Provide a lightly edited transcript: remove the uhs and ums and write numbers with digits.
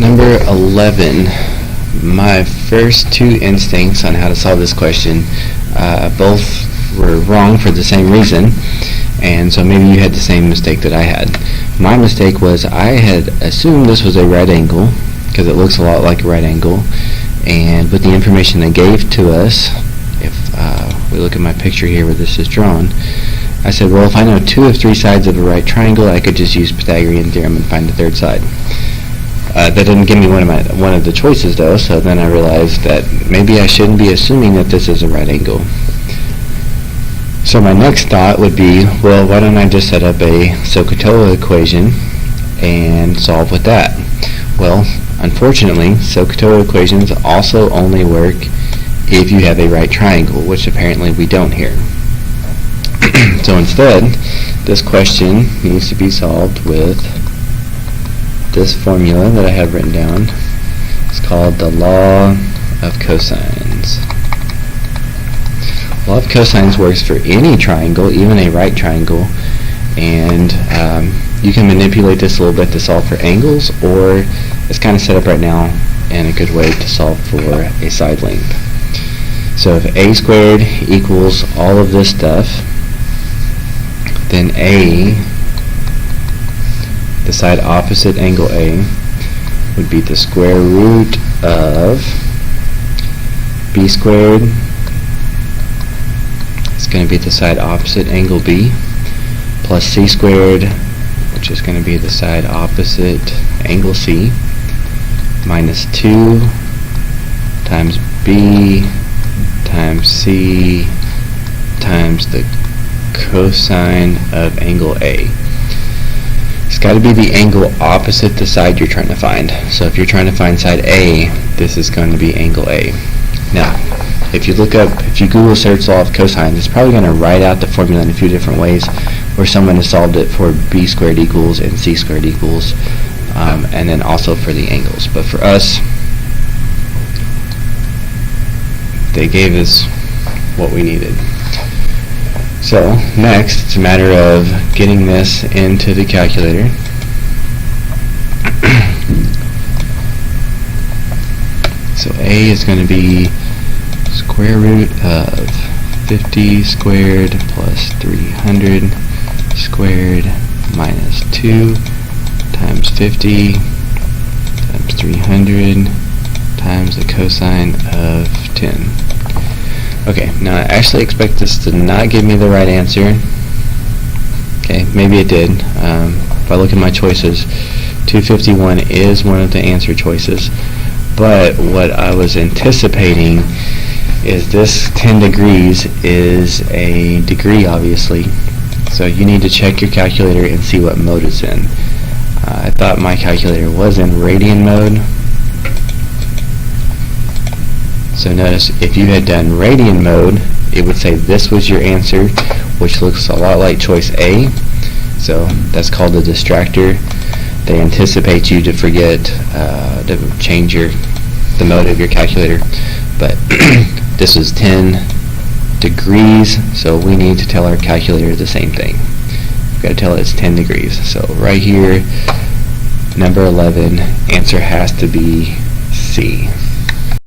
Number 11. My first two instincts on how to solve this question both were wrong for the same reason, and so maybe you had the same mistake that I had. My mistake was I had assumed this was a right angle because it looks a lot like a right angle, and with the information they gave to us, if we look at my picture here where this is drawn, I said, well, if I know 2 of 3 sides of a right triangle, I could just use Pythagorean theorem and find the third side. That didn't give me one of the choices though, so then I realized that maybe I shouldn't be assuming that this is a right angle. So my next thought would be, well, why don't I just set up a SOHCAHTOA equation and solve with that? Well, unfortunately, SOHCAHTOA equations also only work if you have a right triangle, which apparently we don't here. So instead, this question needs to be solved with this formula that I have written down. It's called the law of cosines. Law of cosines works for any triangle, even a right triangle, and you can manipulate this a little bit to solve for angles, or it's kind of set up right now in a good way to solve for a side length. So if a squared equals all of this stuff, then a, the side opposite angle A, would be the square root of b squared. It's going to be the side opposite angle B, plus c squared, which is going to be the side opposite angle C, minus 2 times B times C times the cosine of angle A. It's got to be the angle opposite the side you're trying to find. So if you're trying to find side A, this is going to be angle A. Now, if you Google search law of cosines, it's probably going to write out the formula in a few different ways, where someone has solved it for b squared equals and c squared equals, and then also for the angles. But for us, they gave us what we needed. So next, it's a matter of getting this into the calculator. So A is going to be square root of 50 squared plus 300 squared minus 2 times 50 times 300 times the cosine of 10. Okay, now I actually expect this to not give me the right answer. Okay, maybe it did. If I look at my choices, 251 is one of the answer choices. But what I was anticipating is this 10 degrees is a degree, obviously. So you need to check your calculator and see what mode it's in. I thought my calculator was in radian mode. So notice, if you had done radian mode, it would say this was your answer, which looks a lot like choice A. So that's called a distractor. They anticipate you to forget to change the mode of your calculator. But this is 10 degrees, so we need to tell our calculator the same thing. We've got to tell it it's 10 degrees. So right here, number 11, answer has to be C.